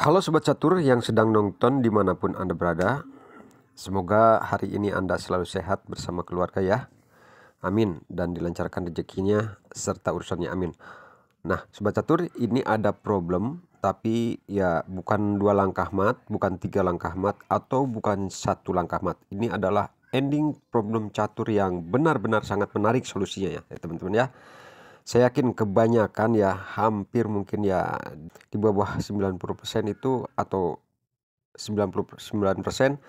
Halo Sobat Catur yang sedang nonton dimanapun Anda berada. Semoga hari ini Anda selalu sehat bersama keluarga ya. Amin. Dan dilancarkan rezekinya serta urusannya, amin. Nah Sobat Catur, ini ada problem, tapi ya bukan 2 langkah mat, bukan 3 langkah mat, atau bukan 1 langkah mat. Ini adalah ending problem catur yang benar-benar sangat menarik solusinya ya teman-teman ya. Saya yakin kebanyakan ya, hampir mungkin ya di bawah 90% itu atau 99%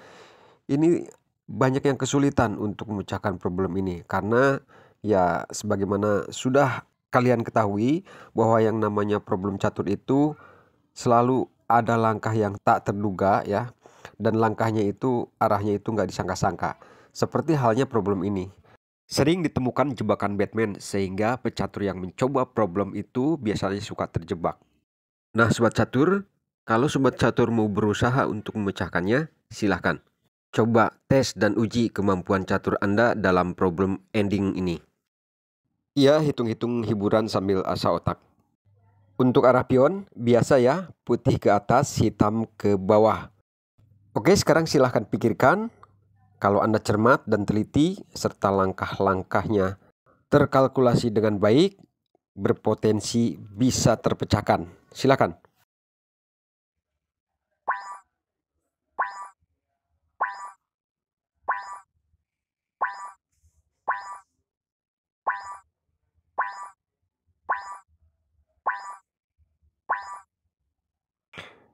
ini banyak yang kesulitan untuk memecahkan problem ini. Karena ya sebagaimana sudah kalian ketahui bahwa yang namanya problem catur itu selalu ada langkah yang tak terduga ya. Dan langkahnya itu arahnya itu nggak disangka-sangka. Seperti halnya problem ini. Sering ditemukan jebakan Batman sehingga pecatur yang mencoba problem itu biasanya suka terjebak. Nah Sobat Catur, kalau Sobat Catur mau berusaha untuk memecahkannya, silahkan. Coba tes dan uji kemampuan catur Anda dalam problem ending ini. Iya, hitung-hitung hiburan sambil asa otak. Untuk arah pion, biasa ya, putih ke atas, hitam ke bawah. Oke, sekarang silahkan pikirkan. Kalau Anda cermat dan teliti, serta langkah-langkahnya terkalkulasi dengan baik, berpotensi bisa terpecahkan. Silakan.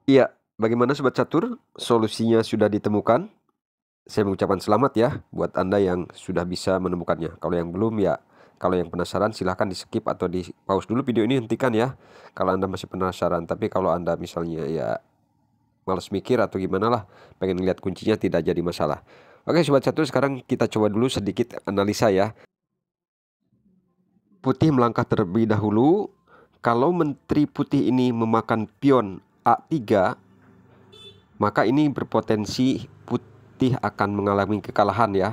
Iya, bagaimana Sobat Catur? Solusinya sudah ditemukan? Saya mengucapkan selamat ya buat Anda yang sudah bisa menemukannya. Kalau yang belum ya, kalau yang penasaran silahkan di skip atau di pause dulu video ini, hentikan ya kalau Anda masih penasaran. Tapi kalau Anda misalnya ya males mikir atau gimana lah, pengen lihat kuncinya, tidak jadi masalah. Oke Sobat Catur, sekarang kita coba dulu sedikit analisa ya. Putih melangkah terlebih dahulu. Kalau menteri putih ini memakan pion A3, maka ini berpotensi putih akan mengalami kekalahan ya.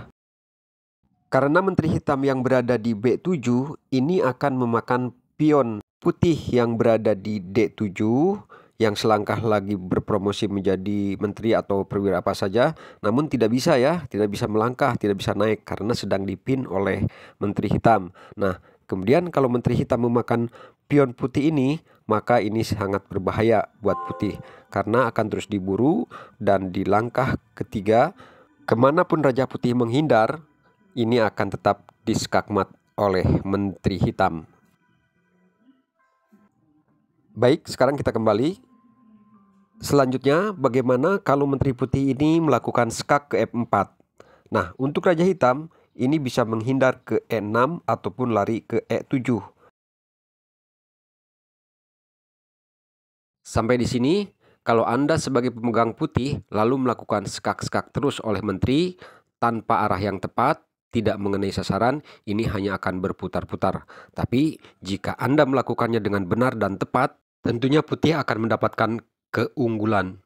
Karena menteri hitam yang berada di B7 ini akan memakan pion putih yang berada di D7 yang selangkah lagi berpromosi menjadi menteri atau perwira apa saja, namun tidak bisa ya, tidak bisa melangkah, tidak bisa naik karena sedang dipin oleh menteri hitam. Nah, kemudian kalau menteri hitam memakan pion putih ini, maka ini sangat berbahaya buat putih karena akan terus diburu, dan di langkah ketiga kemanapun Raja Putih menghindar, ini akan tetap diskakmat oleh menteri hitam. Baik, sekarang kita kembali. Selanjutnya, bagaimana kalau menteri putih ini melakukan skak ke F4? Nah, untuk Raja Hitam, ini bisa menghindar ke E6 ataupun lari ke E7. Sampai di sini, kalau Anda sebagai pemegang putih lalu melakukan skak-skak terus oleh menteri tanpa arah yang tepat, tidak mengenai sasaran, ini hanya akan berputar-putar. Tapi jika Anda melakukannya dengan benar dan tepat, tentunya putih akan mendapatkan keunggulan.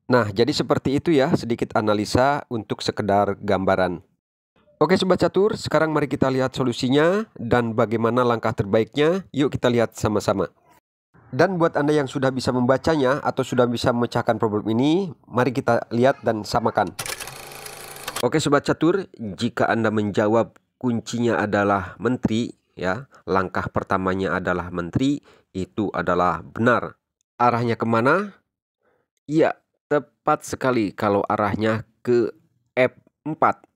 Nah, jadi seperti itu ya, sedikit analisa untuk sekedar gambaran. Oke Sobat Catur, sekarang mari kita lihat solusinya dan bagaimana langkah terbaiknya. Yuk kita lihat sama-sama. Dan buat Anda yang sudah bisa membacanya atau sudah bisa memecahkan problem ini, mari kita lihat dan samakan. Oke Sobat Catur, jika Anda menjawab kuncinya adalah menteri ya, langkah pertamanya adalah menteri, itu adalah benar. Arahnya kemana? Iya, tepat sekali kalau arahnya ke F4.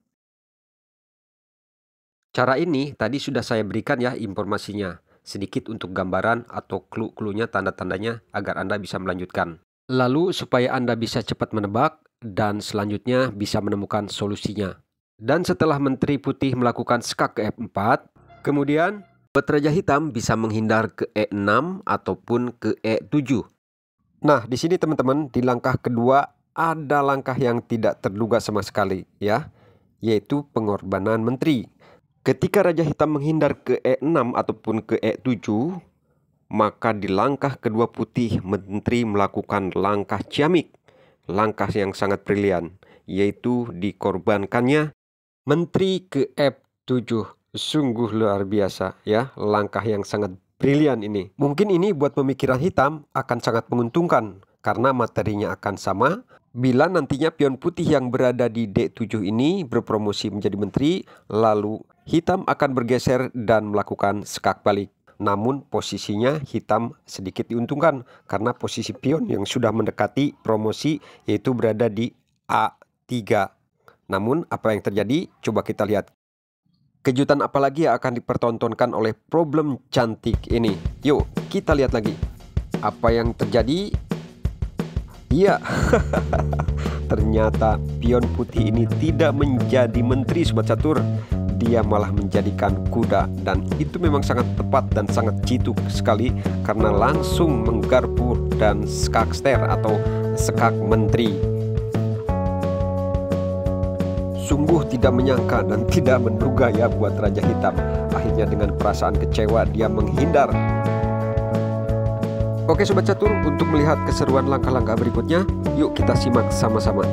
Cara ini tadi sudah saya berikan ya informasinya, sedikit untuk gambaran atau clue-cluenya, tanda-tandanya agar Anda bisa melanjutkan. Lalu supaya Anda bisa cepat menebak dan selanjutnya bisa menemukan solusinya. Dan setelah menteri putih melakukan skak ke F4, kemudian buat Raja Hitam bisa menghindar ke E6 ataupun ke E7. Nah, di sini teman-teman, di langkah kedua ada langkah yang tidak terduga sama sekali ya, yaitu pengorbanan menteri. Ketika Raja Hitam menghindar ke E6 ataupun ke E7, maka di langkah kedua putih menteri melakukan langkah ciamik, langkah yang sangat brilian, yaitu dikorbankannya menteri ke F7. Sungguh luar biasa ya, langkah yang sangat brilian ini. Mungkin ini buat pemikiran hitam akan sangat menguntungkan karena materinya akan sama. Bila nantinya pion putih yang berada di D7 ini berpromosi menjadi menteri, lalu hitam akan bergeser dan melakukan skak balik. Namun posisinya hitam sedikit diuntungkan karena posisi pion yang sudah mendekati promosi yaitu berada di A3. Namun apa yang terjadi? Coba kita lihat. Kejutan apa lagi yang akan dipertontonkan oleh problem cantik ini? Yuk kita lihat lagi. Apa yang terjadi? Iya, ternyata pion putih ini tidak menjadi menteri Sobat Catur. Dia malah menjadikan kuda, dan itu memang sangat tepat dan sangat jitu sekali karena langsung menggarpu dan skakster atau skak menteri. Sungguh tidak menyangka dan tidak menduga ya buat Raja Hitam. Akhirnya dengan perasaan kecewa dia menghindar. Oke Sobat Catur, untuk melihat keseruan langkah-langkah berikutnya, yuk kita simak sama-sama.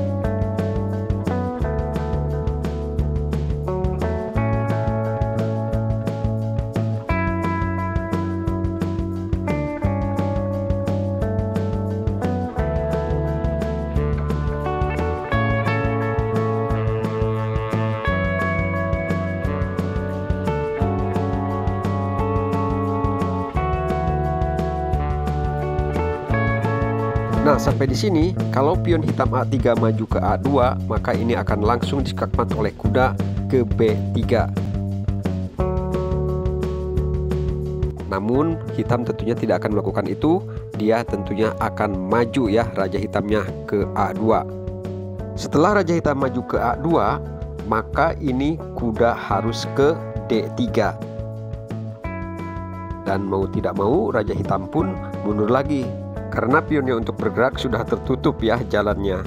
Nah, sampai di sini, kalau pion hitam A3 maju ke A2, maka ini akan langsung diskakmat oleh kuda ke B3. Namun, hitam tentunya tidak akan melakukan itu. Dia tentunya akan maju ya, Raja Hitamnya ke A2. Setelah Raja Hitam maju ke A2, maka ini kuda harus ke D3. Dan mau tidak mau, Raja Hitam pun mundur lagi. Karena pionnya untuk bergerak sudah tertutup ya jalannya.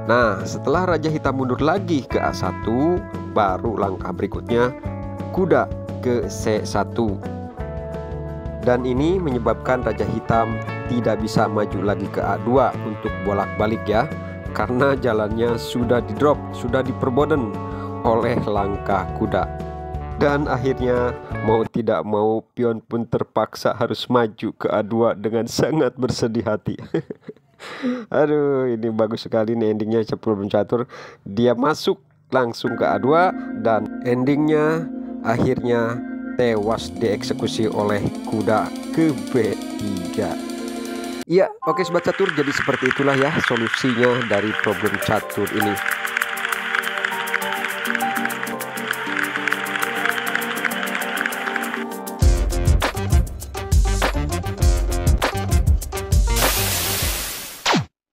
Nah, setelah Raja Hitam mundur lagi ke A1, baru langkah berikutnya kuda ke C1. Dan ini menyebabkan Raja Hitam tidak bisa maju lagi ke A2 untuk bolak-balik ya. Karena jalannya sudah di drop, sudah diperboden oleh langkah kuda. Dan akhirnya mau tidak mau pion pun terpaksa harus maju ke A2 dengan sangat bersedih hati. Aduh, ini bagus sekali nih endingnya Problem Catur. Dia masuk langsung ke A2 dan endingnya akhirnya tewas dieksekusi oleh kuda ke B3. Iya, oke Sobat Catur, jadi seperti itulah ya solusinya dari problem catur ini.